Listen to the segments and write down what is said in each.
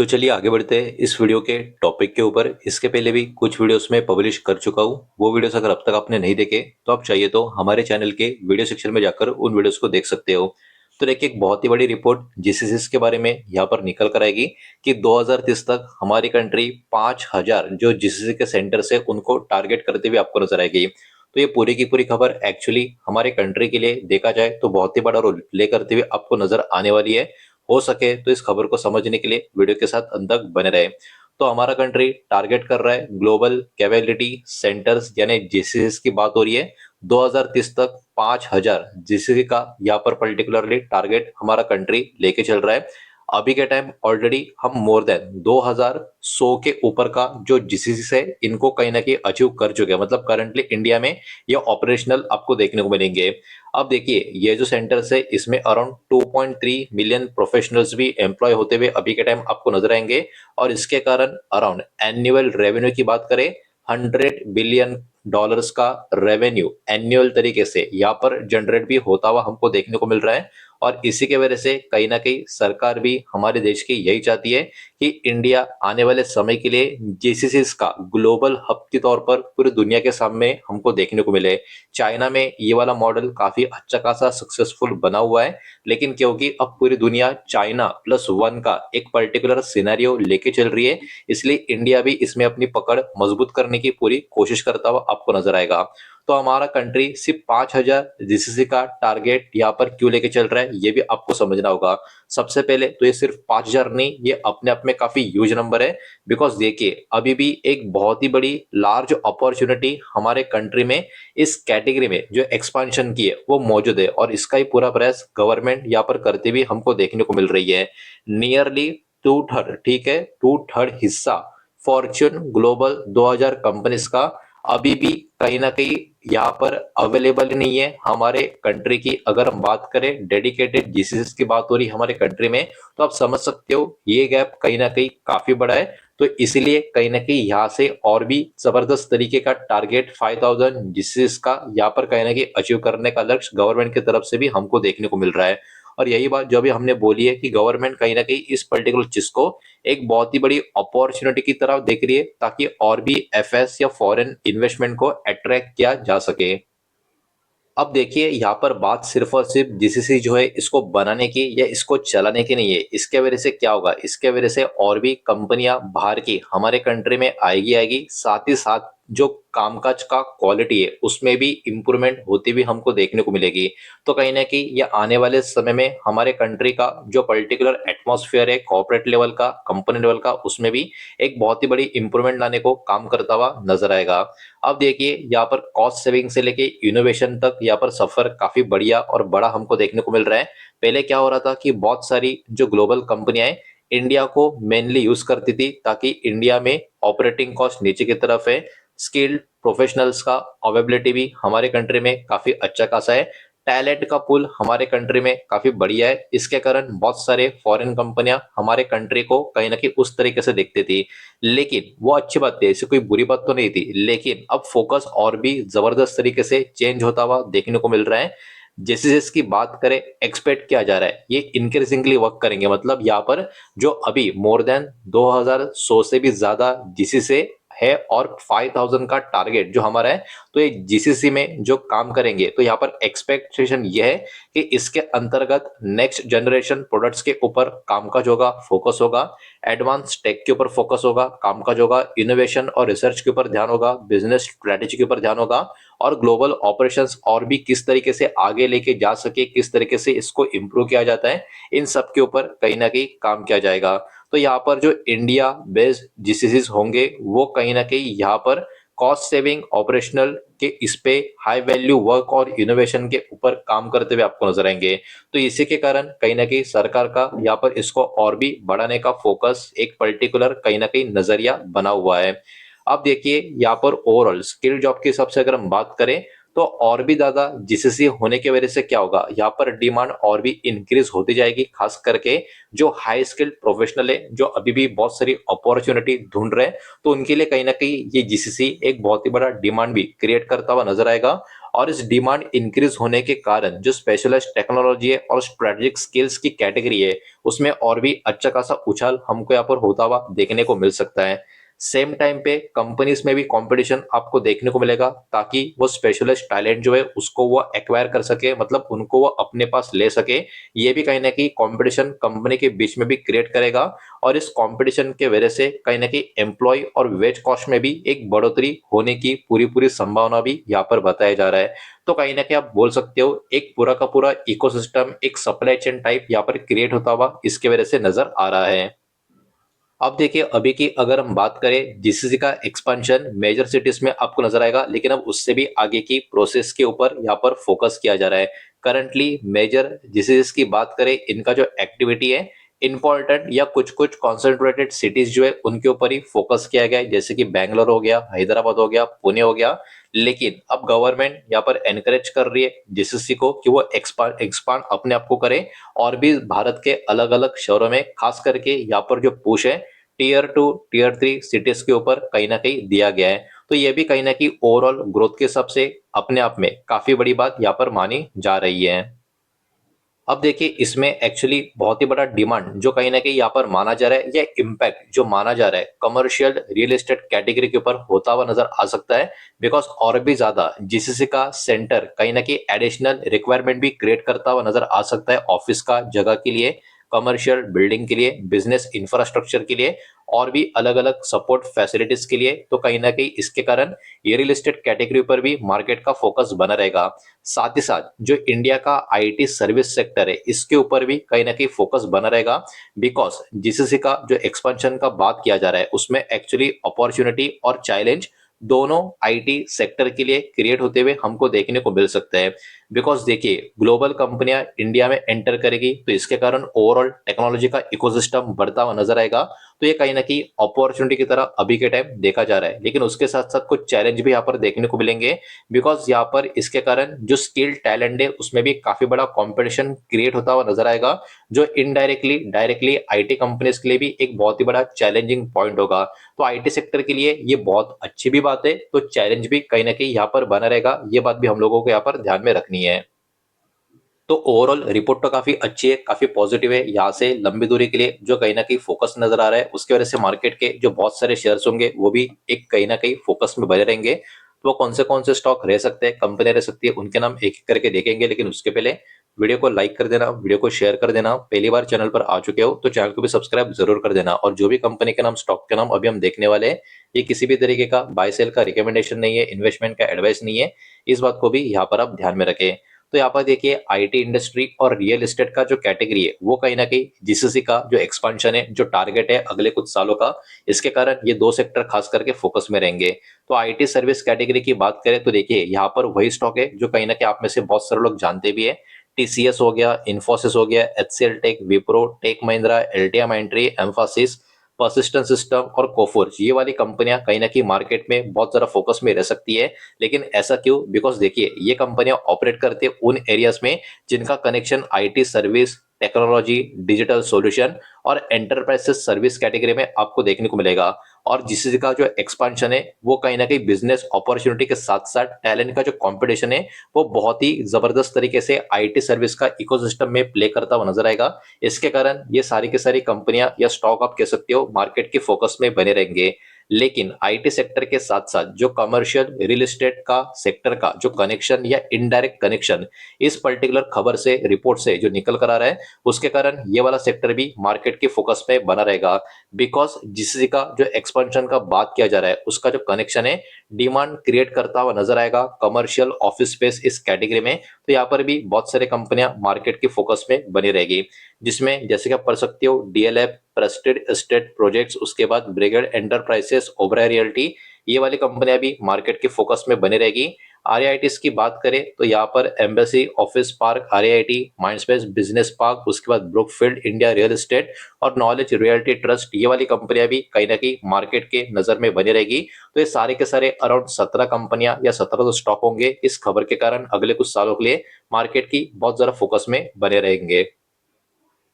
तो चलिए आगे बढ़ते हैं इस वीडियो के टॉपिक के ऊपर। इसके पहले भी कुछ वीडियोस में पब्लिश कर चुका हूँ। वो वीडियोस अगर अब तक आपने नहीं देखे तो आप चाहिए तो हमारे चैनल के वीडियो सेक्शन में जाकर उन वीडियोस को देख सकते हो। तो देखिए, एक बहुत ही बड़ी रिपोर्ट जीसीसी के बारे में यहाँ पर निकल कर आएगी कि 2030 तक हमारी कंट्री 5000 जो जीसीसी के सेंटर्स है उनको टारगेट करते हुए आपको नजर आएगी। तो ये पूरी की पूरी खबर एक्चुअली हमारे कंट्री के लिए देखा जाए तो बहुत ही बड़ा रोल प्ले करते हुए आपको नजर आने वाली है। हो सके तो इस खबर को समझने के लिए वीडियो के साथ अंत तक बने रहे। तो हमारा कंट्री टारगेट कर रहा है ग्लोबल कैपेबिलिटी सेंटर्स यानी जीसीसी की बात हो रही है। 2030 तक 5000 जीसीसी का यहाँ पर पर्टिकुलरली टारगेट हमारा कंट्री लेके चल रहा है। अभी के टाइम ऑलरेडी हम मोर देन 2100 के ऊपर का जो जीसीसी है इनको कहीं ना कहीं अचीव कर चुके हैं। मतलब करंटली इंडिया में ये ऑपरेशनल आपको देखने को मिलेंगे। अब देखिए, ये जो सेंटर्स है इसमें अराउंड 2.3 मिलियन प्रोफेशनल्स भी एम्प्लॉय होते हुए अभी के टाइम आपको नजर आएंगे। और इसके कारण अराउंड एनुअल रेवेन्यू की बात करें, $100 बिलियन का रेवेन्यू एनुअल तरीके से यहाँ पर जनरेट भी होता हुआ हमको देखने को मिल रहा है। और इसी के वजह से कहीं ना कहीं सरकार भी हमारे देश की यही चाहती है कि इंडिया आने वाले समय के लिए जीसीसी का ग्लोबल हब के तौर पर पूरी दुनिया के सामने हमको देखने को मिले। चाइना में ये वाला मॉडल काफी अच्छा खासा सक्सेसफुल बना हुआ है, लेकिन क्योंकि अब पूरी दुनिया चाइना प्लस वन का एक पर्टिकुलर सिनेरियो लेके चल रही है, इसलिए इंडिया भी इसमें अपनी पकड़ मजबूत करने की पूरी कोशिश करता हुआ आपको नजर आएगा। तो हमारा कंट्री सिर्फ 5000 जीसीसी का टारगेट यहाँ पर क्यों लेके चल रहा है ये भी आपको समझना होगा। सबसे पहले तो ये सिर्फ 5000 नहीं, ये अपने आप में काफी ह्यूज नंबर है। बिकॉज देखिए, अभी भी एक बहुत ही बड़ी लार्ज अपॉर्चुनिटी हमारे कंट्री में इस कैटेगरी में जो एक्सपांशन की है वो मौजूद है। और इसका ही पूरा प्रयास गवर्नमेंट यहाँ पर करते हुए हमको देखने को मिल रही है। नियरली टू थर्ड, ठीक है, टू थर्ड हिस्सा फॉर्च्यून ग्लोबल 2000 कंपनीज का अभी भी कहीं ना कहीं यहाँ पर अवेलेबल नहीं है हमारे कंट्री की। अगर हम बात करें डेडिकेटेड जीसीसी की बात हो रही है हमारे कंट्री में, तो आप समझ सकते हो ये गैप कहीं ना कहीं काफी बड़ा है। तो इसलिए कहीं ना कहीं यहाँ से और भी जबरदस्त तरीके का टारगेट 5000 जीसीसी का यहाँ पर कहीं ना कहीं अचीव करने का लक्ष्य गवर्नमेंट की तरफ से भी हमको देखने को मिल रहा है। और यही बात जो अभी हमने बोली है कि गवर्नमेंट कहीं ना कहीं इस पर्टिकुलर चीज को एक बहुत ही बड़ी अपॉर्चुनिटी की तरफ देख रही है ताकि और भी एफएस या फॉरेन इन्वेस्टमेंट को अट्रैक्ट किया जा सके। अब देखिए, यहाँ पर बात सिर्फ और सिर्फ जीसीसी जो है इसको बनाने की या इसको चलाने की नहीं है। इसके वजह से क्या होगा, इसके वजह से और भी कंपनियां बाहर की हमारे कंट्री में आएगी, साथ ही साथ जो कामकाज का क्वालिटी है उसमें भी इंप्रूवमेंट होती हुई हमको देखने को मिलेगी। तो कहीं ना कहीं ये आने वाले समय में हमारे कंट्री का जो पर्टिकुलर एटमॉस्फेयर है कॉर्पोरेट लेवल का, कंपनी लेवल का, उसमें भी एक बहुत ही बड़ी इंप्रूवमेंट लाने को काम करता हुआ नजर आएगा। अब देखिए, यहाँ पर कॉस्ट सेविंग से लेके इनोवेशन तक यहाँ पर सफर काफी बढ़िया और बड़ा हमको देखने को मिल रहा है। पहले क्या हो रहा था कि बहुत सारी जो ग्लोबल कंपनियां हैं इंडिया को मेनली यूज करती थी ताकि इंडिया में ऑपरेटिंग कॉस्ट नीचे की तरफ है, स्किल्ड प्रोफेशनल्स का अवेलेबिलिटी भी हमारे कंट्री में काफी अच्छा खासा है, टैलेंट का पुल हमारे कंट्री में काफी बढ़िया है। इसके कारण बहुत सारे फॉरेन कंपनियां हमारे कंट्री को कहीं ना कहीं उस तरीके से देखती थी। लेकिन वो अच्छी बात थी, ऐसी कोई बुरी बात तो नहीं थी, लेकिन अब फोकस और भी जबरदस्त तरीके से चेंज होता हुआ देखने को मिल रहा है। जैसे जैसे की बात करें, एक्सपेक्ट किया जा रहा है ये इंक्रीजिंगली वर्क करेंगे। मतलब यहाँ पर जो अभी मोर देन 2100 से भी ज्यादा जीसीसी है और 5000 का टारगेट जो हमारा है, तो ये जीसीसी में जो काम करेंगे तो यहाँ पर एक्सपेक्टेशन ये है कि इसके अंतर्गत नेक्स्ट जनरेशन प्रोडक्ट्स के ऊपर कामकाज होगा, फोकस होगा, एडवांस टेक के ऊपर फोकस होगा, कामकाज होगा, इनोवेशन और रिसर्च के ऊपर ध्यान होगा, बिजनेस स्ट्रेटेजी के ऊपर ध्यान होगा, और ग्लोबल ऑपरेशंस और भी किस तरीके से आगे लेके जा सके, किस तरीके से इसको इंप्रूव किया जाता है, इन सब के ऊपर कहीं ना कहीं काम किया जाएगा। तो यहाँ पर जो इंडिया बेस्ड जीसीसी होंगे वो कहीं ना कहीं यहाँ पर कॉस्ट सेविंग ऑपरेशनल के इस पे हाई वैल्यू वर्क और इनोवेशन के ऊपर काम करते हुए आपको नजर आएंगे। तो इसी के कारण कहीं ना कहीं सरकार का यहाँ पर इसको और भी बढ़ाने का फोकस एक पर्टिकुलर कहीं ना कहीं नजरिया बना हुआ है। अब देखिए, यहाँ पर ओवरऑल स्किल जॉब के हिसाब से अगर हम बात करें तो और भी ज्यादा जीसीसी होने की वजह से क्या होगा, यहाँ पर डिमांड और भी इंक्रीज होती जाएगी, खास करके जो हाई स्किल्ड प्रोफेशनल है जो अभी भी बहुत सारी अपॉर्चुनिटी ढूंढ रहे हैं, तो उनके लिए कहीं ना कहीं ये जीसीसी एक बहुत ही बड़ा डिमांड भी क्रिएट करता हुआ नजर आएगा। और इस डिमांड इंक्रीज होने के कारण जो स्पेशलाइज्ड टेक्नोलॉजी है और स्ट्रेटेजिक स्किल्स की कैटेगरी है, उसमें और भी अच्छा खासा उछाल हमको यहाँ पर होता हुआ देखने को मिल सकता है। सेम टाइम पे कंपनीज में भी कंपटीशन आपको देखने को मिलेगा, ताकि वो स्पेशलिस्ट टैलेंट जो है उसको वो एक्वायर कर सके, मतलब उनको वो अपने पास ले सके। ये भी कहीं ना कहीं कंपटीशन कंपनी के बीच में भी क्रिएट करेगा। और इस कंपटीशन के वजह से कहीं ना कहीं एम्प्लॉय और वेज कॉस्ट में भी एक बढ़ोतरी होने की पूरी पूरी संभावना भी यहाँ पर बताया जा रहा है। तो कहीं ना कहीं आप बोल सकते हो एक पूरा का पूरा इकोसिस्टम, एक सप्लाई चेन टाइप यहाँ पर क्रिएट होता हुआ इसके वजह से नजर आ रहा है। अब देखिए अभी की अगर हम बात करें जीसीसी का एक्सपेंशन मेजर सिटीज में आपको नजर आएगा, लेकिन अब उससे भी आगे की प्रोसेस के ऊपर यहाँ पर फोकस किया जा रहा है। करंटली मेजर जीसीसी की बात करें, इनका जो एक्टिविटी है इंपॉर्टेंट या कुछ कुछ कॉन्सेंट्रेटेड सिटीज जो है उनके ऊपर ही फोकस किया गया है, जैसे कि बैंगलोर हो गया, हैदराबाद हो गया, पुणे हो गया। लेकिन अब गवर्नमेंट यहाँ पर एनकरेज कर रही है जीसीसी को कि वो एक्सपांड अपने आप को करे, और भी भारत के अलग अलग शहरों में, खास करके यहाँ पर जो पुश है टीयर 2 टीयर 3 सिटीज के ऊपर कहीं ना कहीं दिया गया है। तो ये भी कहीं ना कहीं ओवरऑल ग्रोथ के हिसाब से अपने आप में काफी बड़ी बात यहाँ पर मानी जा रही है। अब देखिए इसमें एक्चुअली बहुत ही बड़ा डिमांड जो कहीं ना कहीं यहाँ पर माना जा रहा है, या इम्पैक्ट जो माना जा रहा है कमर्शियल रियल एस्टेट कैटेगरी के ऊपर होता हुआ नजर आ सकता है। बिकॉज और भी ज्यादा जीसीसी का सेंटर कहीं ना कहीं एडिशनल रिक्वायरमेंट भी क्रिएट करता हुआ नजर आ सकता है, ऑफिस का जगह के लिए, कमर्शियल बिल्डिंग के लिए, बिजनेस इंफ्रास्ट्रक्चर के लिए, और भी अलग अलग सपोर्ट फैसिलिटीज के लिए। तो कहीं ना कहीं इसके कारण ये रियल एस्टेट कैटेगरी पर भी मार्केट का फोकस बना रहेगा। साथ ही साथ जो इंडिया का आईटी सर्विस सेक्टर है इसके ऊपर भी कहीं ना कहीं फोकस बना रहेगा। बिकॉज जीसीसी का जो एक्सपेंशन का बात किया जा रहा है उसमें एक्चुअली अपॉर्चुनिटी और चैलेंज दोनों आईटी सेक्टर के लिए क्रिएट होते हुए हमको देखने को मिल सकते हैं। बिकॉज देखिए ग्लोबल कंपनियां इंडिया में एंटर करेगी, तो इसके कारण ओवरऑल टेक्नोलॉजी का इकोसिस्टम बढ़ता हुआ नजर आएगा। तो ये कहीं ना कहीं अपॉर्चुनिटी की तरह अभी के टाइम देखा जा रहा है, लेकिन उसके साथ साथ कुछ चैलेंज भी यहाँ पर देखने को मिलेंगे। बिकॉज यहाँ पर इसके कारण जो स्किल टैलेंट है उसमें भी काफी बड़ा कंपटीशन क्रिएट होता हुआ नजर आएगा, जो इनडायरेक्टली डायरेक्टली आईटी कंपनीज के लिए भी एक बहुत ही बड़ा चैलेंजिंग पॉइंट होगा। तो आईटी सेक्टर के लिए ये बहुत अच्छी भी बात है, तो चैलेंज भी कहीं ना कहीं यहाँ पर बना रहेगा, ये बात भी हम लोगों को यहाँ पर ध्यान में रखनी है। तो ओवरऑल रिपोर्ट तो काफी अच्छी है, काफी पॉजिटिव है। यहाँ से लंबी दूरी के लिए जो कहीं ना कहीं फोकस नजर आ रहा है, उसकी वजह से मार्केट के जो बहुत सारे शेयर्स होंगे वो भी एक कहीं ना कहीं फोकस में बने रहेंगे। तो वो कौन से स्टॉक रह सकते हैं, कंपनी रह सकती है, उनके नाम एक एक करके देखेंगे। लेकिन उसके पहले वीडियो को लाइक कर देना, वीडियो को शेयर कर देना। पहली बार चैनल पर आ चुके हो तो चैनल को भी सब्सक्राइब जरूर कर देना। और जो भी कंपनी के नाम, स्टॉक के नाम अभी हम देखने वाले हैं, ये किसी भी तरीके का बाय सेल का रिकमेंडेशन नहीं है, इन्वेस्टमेंट का एडवाइस नहीं है। इस बात को भी यहाँ पर आप ध्यान में रखें। तो यहाँ पर देखिए आईटी इंडस्ट्री और रियल एस्टेट का जो कैटेगरी है वो कहीं ना कहीं जीसीसी का जो एक्सपांशन है, जो टारगेट है अगले कुछ सालों का, इसके कारण ये दो सेक्टर खास करके फोकस में रहेंगे। तो आईटी सर्विस कैटेगरी की बात करें तो देखिए यहाँ पर वही स्टॉक है जो कहीं ना कहीं आप में से बहुत सारे लोग जानते भी है। टीसीएस हो गया, इन्फोसिस हो गया, HCL Tech, Wipro, Tech Mahindra, LTI Mindtree, Mphasis, Persistent System और कोफोर्ज, ये वाली कंपनियां कहीं ना कहीं मार्केट में बहुत ज्यादा फोकस में रह सकती है। लेकिन ऐसा क्यों? बिकॉज देखिए ये कंपनियां ऑपरेट करती है उन एरियाज में जिनका connection IT service, technology, digital solution और एंटरप्राइजेस सर्विस कैटेगरी में आपको देखने को मिलेगा। और जिससे का जो एक्सपांशन है वो कहीं ना कहीं बिजनेस अपॉर्चुनिटी के साथ साथ टैलेंट का जो कंपटीशन है वो बहुत ही जबरदस्त तरीके से आईटी सर्विस का इकोसिस्टम में प्ले करता हुआ नजर आएगा। इसके कारण ये सारी की सारी कंपनियां या स्टॉक आप कह सकते हो मार्केट के फोकस में बने रहेंगे। लेकिन आईटी सेक्टर के साथ साथ जो कमर्शियल रियल एस्टेट का सेक्टर का जो कनेक्शन या इनडायरेक्ट कनेक्शन इस पर्टिकुलर खबर से, रिपोर्ट से जो निकल कर आ रहा है, उसके कारण ये वाला सेक्टर भी मार्केट के फोकस में बना रहेगा। बिकॉज जिससे का जो एक्सपेंशन का बात किया जा रहा है उसका जो कनेक्शन है डिमांड क्रिएट करता हुआ नजर आएगा कमर्शियल ऑफिस स्पेस इस कैटेगरी में। तो यहाँ पर भी बहुत सारे कंपनियां मार्केट के फोकस में बनी रहेगी, जिसमें जैसे कि आप पढ़ सकते हो डीएलएफ, प्रेस्टेड एस्टेट प्रोजेक्ट्स, उसके बाद ब्रिगेड एंटरप्राइजेस, ओबराय रियल्टी, ये वाली कंपनियां भी मार्केट के फोकस में बनी रहेगी। आरआईटीज की बात करें तो यहाँ पर embassy office park RIT, Mindspace business park, उसके बाद ब्रुकफील्ड इंडिया रियल एस्टेट और नॉलेज रियल्टी ट्रस्ट, ये वाली कंपनियां भी कहीं ना कहीं मार्केट के नजर में बनी रहेगी। तो ये सारे के सारे अराउंड 17 कंपनियां या 17 तो स्टॉक होंगे इस खबर के कारण अगले कुछ सालों के लिए मार्केट की बहुत ज्यादा फोकस में बने रहेंगे।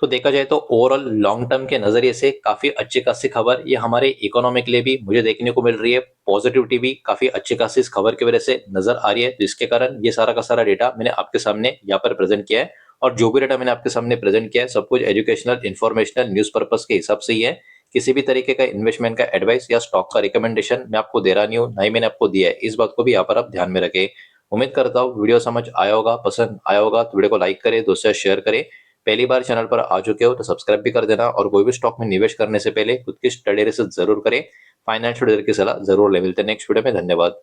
तो देखा जाए तो ओवरऑल लॉन्ग टर्म के नजरिए से काफी अच्छी खासी खबर ये हमारे इकोनॉमी के लिए भी मुझे देखने को मिल रही है। पॉजिटिविटी भी काफी अच्छी खासी इस खबर की वजह से नजर आ रही है, जिसके कारण ये सारा का सारा डेटा मैंने आपके सामने यहाँ पर प्रेजेंट किया है। और जो भी डेटा मैंने आपके सामने प्रेजेंट किया है सब कुछ एजुकेशनल इंफॉर्मेशनल न्यूज पर्पज के हिसाब से ही है। किसी भी तरीके का इन्वेस्टमेंट का एडवाइस या स्टॉक का रिकमेंडेशन मैं आपको दे रहा नहीं हूँ, ना ही मैंने आपको दिया है। इस बात को भी यहाँ पर आप ध्यान में रखें। उम्मीद करता हूँ वीडियो समझ आया होगा, पसंद आया होगा तो वीडियो को लाइक करें, दोस्तों से शेयर करें। पहली बार चैनल पर आ चुके हो तो सब्सक्राइब भी कर देना और कोई भी स्टॉक में निवेश करने से पहले खुद की स्टडी रिसर्च जरूर करें। फाइनेंशियल एडवाइजर की सलाह जरूर ले। मिलते हैं नेक्स्ट वीडियो में। धन्यवाद।